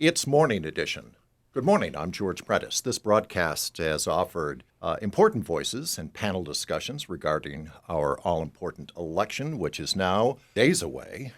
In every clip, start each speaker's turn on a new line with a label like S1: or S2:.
S1: It's Morning Edition. Good morning, I'm George Prentice. This broadcast has offered important voices and panel discussions regarding our all-important election, which is now days away.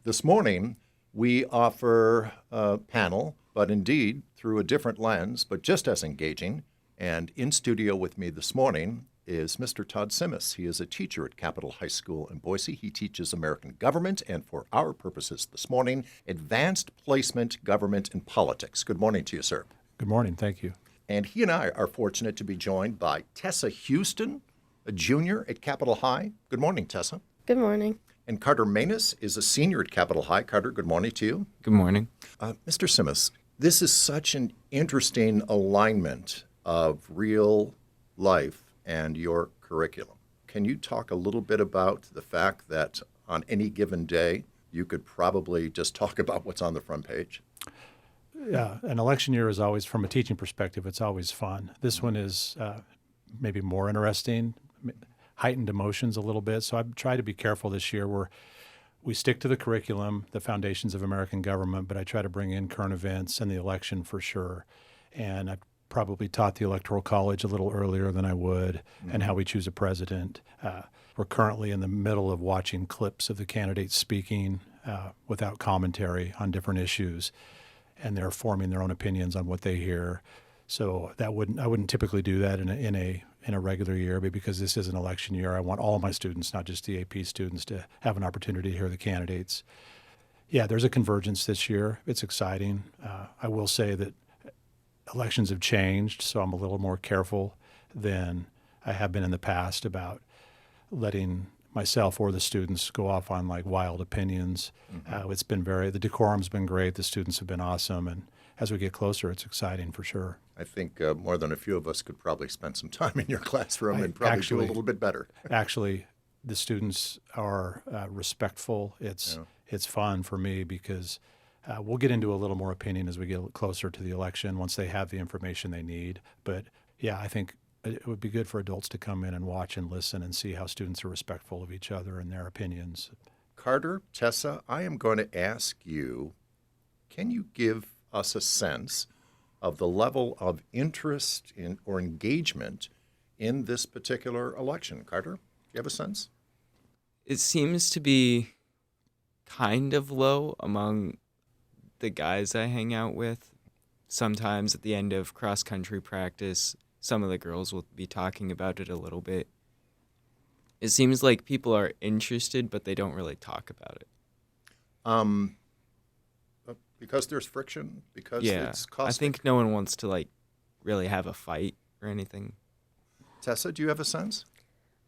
S1: This morning, we offer a panel, but indeed through a different lens, but just as engaging. And in studio with me this morning is Mr. Todd Simis. He is a teacher at Capitol High School in Boise. He teaches American government and, for our purposes this morning, advanced placement, government, and politics. Good morning to you, sir.
S2: Good morning. Thank you.
S1: And he and I are fortunate to be joined by Tessa Houston, a junior at Capitol High. Good morning, Tessa.
S3: Good morning.
S1: And Carter Maness is a senior at Capitol High. Carter, good morning to you.
S4: Good morning.
S1: Mr. Simis, this is such an interesting alignment of real life and your curriculum. Can you talk a little bit about the fact that on any given day, you could probably just talk about what's on the front page?
S2: Yeah, an election year is always, from a teaching perspective, it's always fun. This one is maybe more interesting, heightened emotions a little bit. So I've tried to be careful this year where we stick to the curriculum, the foundations of American government, but I try to bring in current events and the election for sure. And I've probably taught the Electoral College a little earlier than I would, and how we choose a president. We're currently in the middle of watching clips of the candidates speaking without commentary on different issues, and they're forming their own opinions on what they hear. So I wouldn't typically do that in a regular year, but because this is an election year, I want all my students, not just the AP students, to have an opportunity to hear the candidates. Yeah, there's a convergence this year. It's exciting. I will say that elections have changed, so I'm a little more careful than I have been in the past about letting myself or the students go off on like wild opinions. It's been the decorum's been great. The students have been awesome. And as we get closer, it's exciting for sure.
S1: I think more than a few of us could probably spend some time in your classroom and probably do a little bit better.
S2: Actually, the students are respectful. It's fun for me because we'll get into a little more opinion as we get closer to the election once they have the information they need. But yeah, I think it would be good for adults to come in and watch and listen and see how students are respectful of each other and their opinions.
S1: Carter, Tessa, I am going to ask you, can you give us a sense of the level of interest in or engagement in this particular election? Carter, do you have a sense?
S4: It seems to be kind of low among the guys I hang out with. Sometimes at the end of cross-country practice, some of the girls will be talking about it a little bit. It seems like people are interested, but they don't really talk about it.
S1: Because there's friction? Because
S4: Yeah,
S1: it's caustic?
S4: I think no one wants to really have a fight or anything.
S1: Tessa, do you have a sense?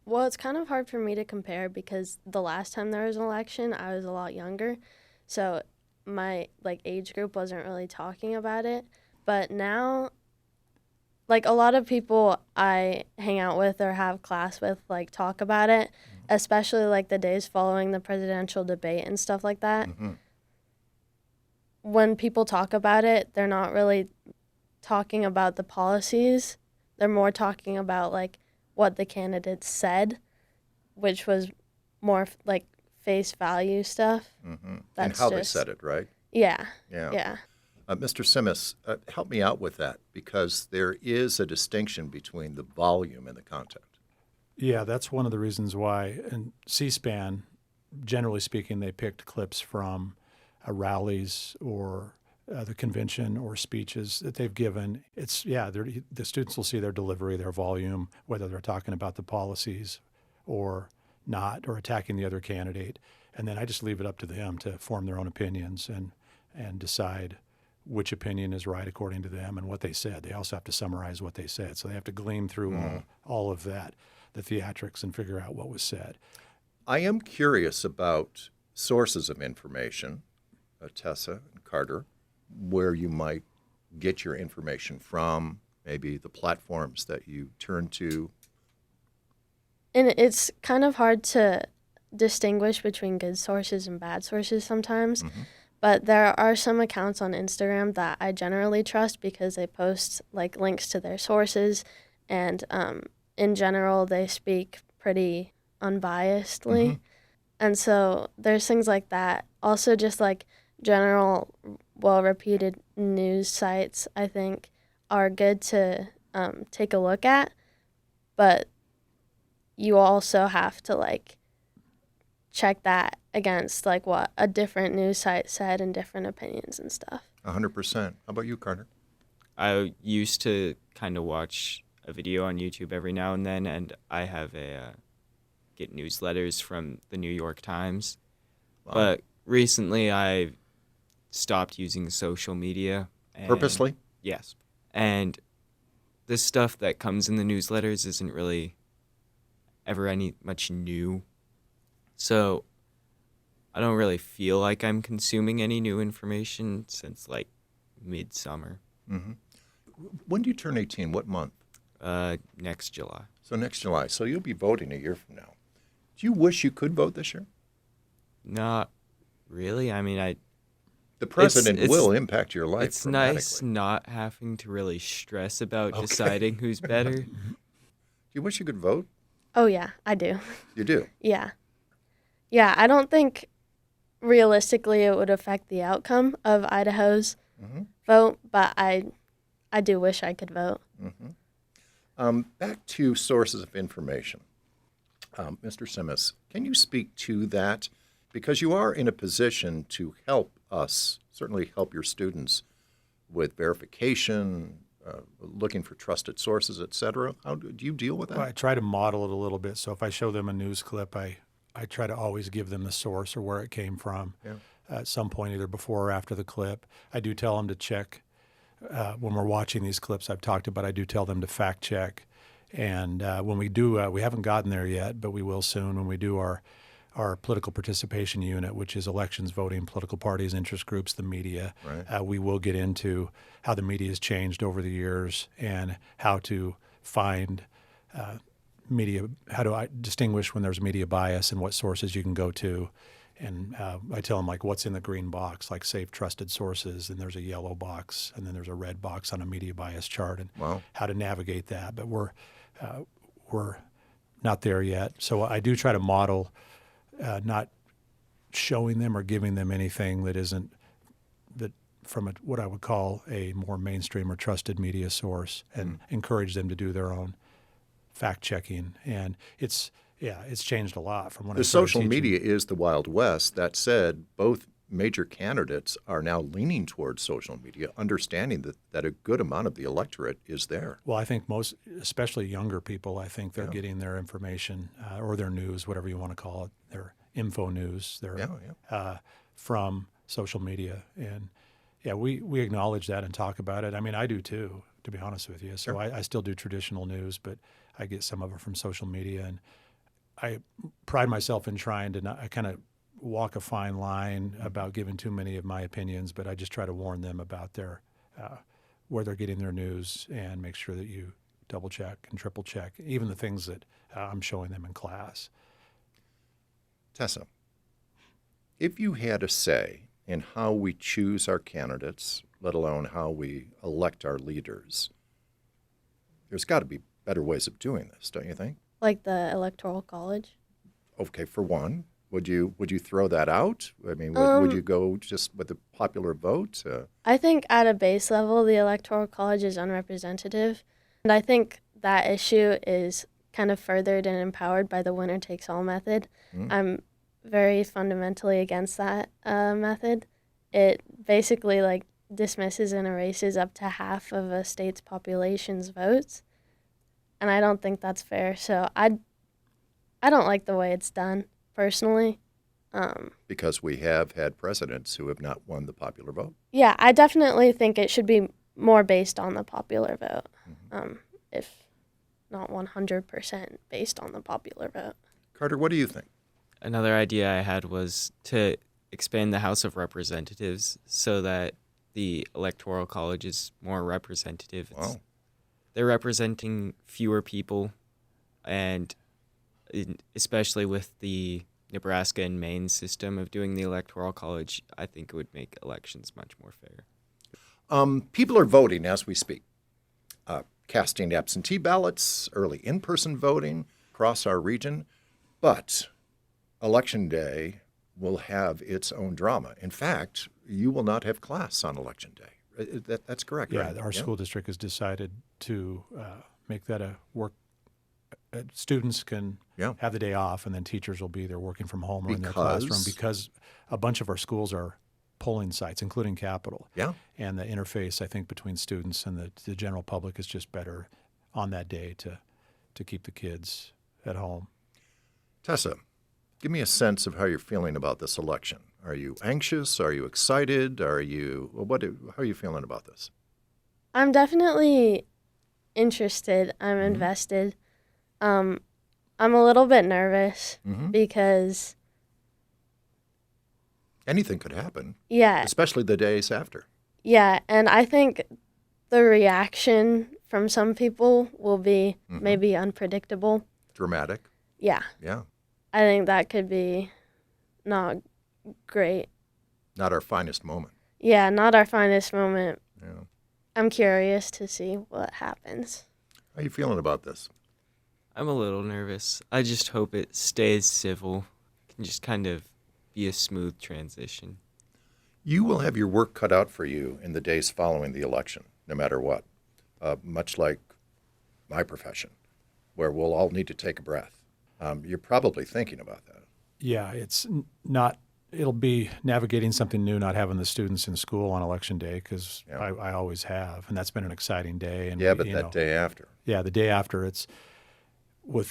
S3: Well, it's kind of hard for me to compare because the last time there was an election, I was a lot younger. So my age group wasn't really talking about it. But now, a lot of people I hang out with or have class with talk about it, especially the days following the presidential debate and stuff like that. When people talk about it, they're not really talking about the policies. They're more talking about what the candidates said, which was more face value stuff.
S1: And how they said it, right?
S3: Yeah.
S1: Mr. Simis, help me out with that, because there is a distinction between the volume and the content.
S2: Yeah, that's one of the reasons why in C-SPAN, generally speaking, they picked clips from rallies or the convention or speeches that they've given. The students will see their delivery, their volume, whether they're talking about the policies or not, or attacking the other candidate. And then I just leave it up to them to form their own opinions and decide which opinion is right according to them and what they said. They also have to summarize what they said. So they have to glean through all of that, the theatrics, and figure out what was said.
S1: I am curious about sources of information, Tessa and Carter, where you might get your information from, maybe the platforms that you turn to.
S3: And it's kind of hard to distinguish between good sources and bad sources sometimes. But there are some accounts on Instagram that I generally trust because they post links to their sources, and in general they speak pretty unbiasedly. And so there's things like that. Also just general well-reputed news sites, I think, are good to take a look at, but you also have to like check that against like what a different news site said and different opinions and stuff.
S1: 100%. How about you, Carter?
S4: I used to kind of watch a video on YouTube every now and then, and I have get newsletters from the New York Times.
S1: Wow.
S4: But recently I stopped using social media. And,
S1: Purposely?
S4: Yes. And the stuff that comes in the newsletters isn't really ever any much new. So I don't really feel like I'm consuming any new information since like midsummer.
S1: Mm-hmm. When do you turn 18? What month?
S4: Next July.
S1: So next July. So you'll be voting a year from now. Do you wish you could vote this year?
S4: Not really. I mean,
S1: The president will impact your life
S4: it's
S1: dramatically.
S4: nice not having to really stress about deciding who's better.
S1: Do you wish you could vote?
S3: Oh yeah, I do.
S1: You do?
S3: Yeah. Yeah, I don't think realistically it would affect the outcome of Idaho's vote, but I do wish I could vote.
S1: Back to sources of information. Mr. Simis, can you speak to that? Because you are in a position to help us, certainly help your students with verification, looking for trusted sources, et cetera. How do you deal with that?
S2: Well, I try to model it a little bit. So if I show them a news clip, I try to always give them the source or where it came from at some point, either before or after the clip. I do tell them to check when we're watching these clips I've talked about. I do tell them to fact check. And when we do, we haven't gotten there yet, but we will soon when we do our political participation unit, which is elections, voting, political parties, interest groups, the media.
S1: Right.
S2: We will get into how the media has changed over the years and how to find media, how to distinguish when there's media bias and what sources you can go to. And I tell them, like, what's in the green box, like safe, trusted sources, and there's a yellow box, and then there's a red box on a media bias chart, and how to navigate that. But we're not there yet. So I do try to model not showing them or giving them anything that isn't that from what I would call a more mainstream or trusted media source, and encourage them to do their own fact checking. And it's changed a lot from when I
S1: The
S2: started
S1: social
S2: teaching.
S1: media is the Wild West. That said, both major candidates are now leaning towards social media, understanding that a good amount of the electorate is there.
S2: Well, I think most, especially younger people, I think they're getting their information or their news, whatever you want to call it, their info news, from social media. And we acknowledge that and talk about it. I mean, I do too, to be honest with you. So I still do traditional news, but I get some of it from social media. And I pride myself in trying to not, I kind of walk a fine line about giving too many of my opinions, but I just try to warn them about their where they're getting their news and make sure that you double check and triple check, even the things that I'm showing them in class.
S1: Tessa, if you had a say in how we choose our candidates, let alone how we elect our leaders, there's got to be better ways of doing this, don't you think?
S3: Like the Electoral College.
S1: Okay, for one, would you throw that out? I mean, would you go just with the popular vote?
S3: I think at a base level, the Electoral College is unrepresentative. And I think that issue is kind of furthered and empowered by the winner-takes-all method. I'm very fundamentally against that method. It basically like dismisses and erases up to half of a state's population's votes. And I don't think that's fair. So I don't like the way it's done, personally.
S1: Because we have had presidents who have not won the popular vote.
S3: Yeah, I definitely think it should be more based on the popular vote, if not 100% based on the popular vote.
S1: Carter, what do you think?
S4: Another idea I had was to expand the House of Representatives so that the Electoral College is more representative.
S1: Wow.
S4: They're representing fewer people, and especially with the Nebraska and Maine system of doing the Electoral College, I think it would make elections much more fair.
S1: People are voting as we speak, casting absentee ballots, early in-person voting across our region, but Election Day will have its own drama. In fact, you will not have class on Election Day. That's correct,
S2: Yeah,
S1: right?
S2: our school district has decided to make that a work. Students can
S1: Yeah.
S2: have the day off, and then teachers will be either working from home or in their classroom because a bunch of our schools are polling sites, including Capitol.
S1: Yeah.
S2: And the interface, I think, between students and the general public is just better on that day to keep the kids at home.
S1: Tessa, give me a sense of how you're feeling about this election. Are you anxious? Are you excited? How are you feeling about this?
S3: I'm definitely interested. I'm invested. I'm a little bit nervous because,
S1: anything could happen,
S3: yeah,
S1: especially the days after.
S3: yeah, and I think the reaction from some people will be maybe unpredictable.
S1: Dramatic.
S3: Yeah,
S1: Yeah.
S3: I think that could be not great.
S1: Not our finest moment.
S3: Yeah, not our finest moment.
S1: Yeah.
S3: I'm curious to see what happens.
S1: How are you feeling about this?
S4: I'm a little nervous. I just hope it stays civil. Can just kind of be a smooth transition.
S1: You will have your work cut out for you in the days following the election, no matter what, much like my profession, where we'll all need to take a breath. You're probably thinking about that.
S2: Yeah, it'll be navigating something new, not having the students in school on Election Day, because I always have, and that's been an exciting day. And
S1: but that day after.
S2: Yeah, the day after, we're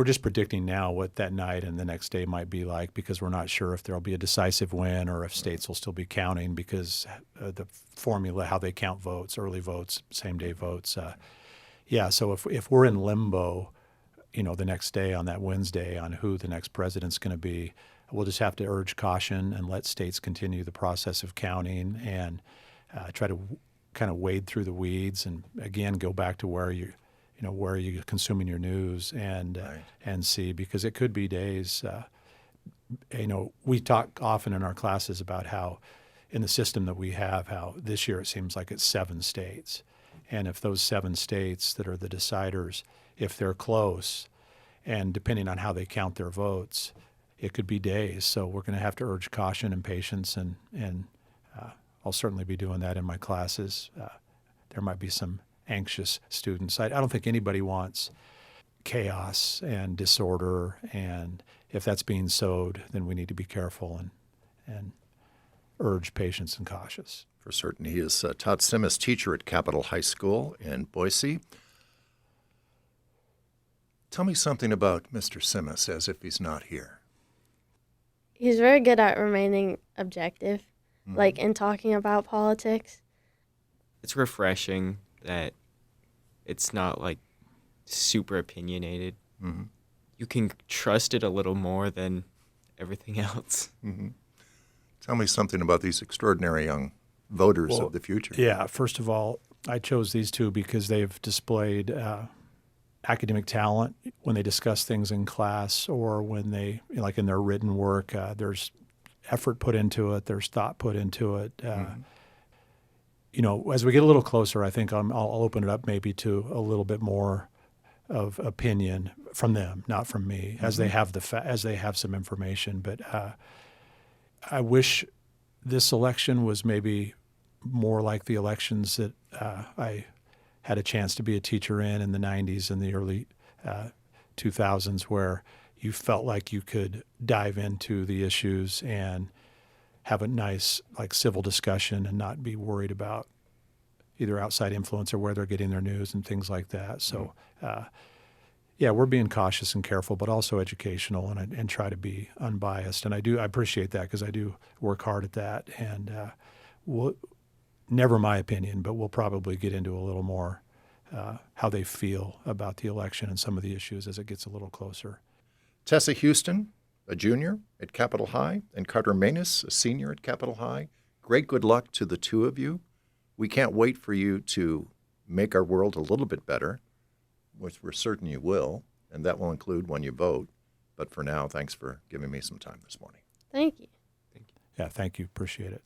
S2: just predicting now what that night and the next day might be like, because we're not sure if there'll be a decisive win or if states will still be counting, because the formula, how they count votes, early votes, same day votes. So if we're in limbo, the next day on that Wednesday on who the next president's going to be, we'll just have to urge caution and let states continue the process of counting and try to kind of wade through the weeds and again go back to where you're consuming your news and see, because it could be days. We talk often in our classes about how in the system that we have, how this year it seems like it's 7 states, and if those 7 states that are the deciders, if they're close, and depending on how they count their votes, it could be days. So we're going to have to urge caution and patience, and I'll certainly be doing that in my classes. There might be some anxious students. I don't think anybody wants chaos and disorder, and if that's being sowed, then we need to be careful and urge patience and cautious.
S1: For certain. He is Todd Simis, teacher at Capitol High School in Boise. Tell me something about Mr. Simis as if he's not here.
S3: He's very good at remaining objective, like in talking about politics.
S4: It's refreshing that it's not like super opinionated.
S1: Mm-hmm.
S4: You can trust it a little more than everything else.
S1: Mm-hmm. Tell me something about these extraordinary young voters of the future.
S2: Yeah, first of all, I chose these two because they've displayed academic talent when they discuss things in class or when they, like in their written work, there's effort put into it, there's thought put into it. As we get a little closer, I think I'll open it up maybe to a little bit more of opinion from them, not from me, as they have as they have some information. But I wish this election was maybe more like the elections that I had a chance to be a teacher in the 90s and the early 2000s, where you felt like you could dive into the issues and have a nice, civil discussion and not be worried about either outside influence or where they're getting their news and things like that. So, we're being cautious and careful, but also educational and try to be unbiased. And I appreciate that, because I do work hard at that. And never my opinion, but we'll probably get into a little more how they feel about the election and some of the issues as it gets a little closer.
S1: Tessa Houston, a junior at Capitol High, and Carter Maness, a senior at Capitol High. Great good luck to the two of you. We can't wait for you to make our world a little bit better, which we're certain you will, and that will include when you vote. But for now, thanks for giving me some time this morning.
S3: Thank you.
S2: Yeah, thank you. Appreciate it.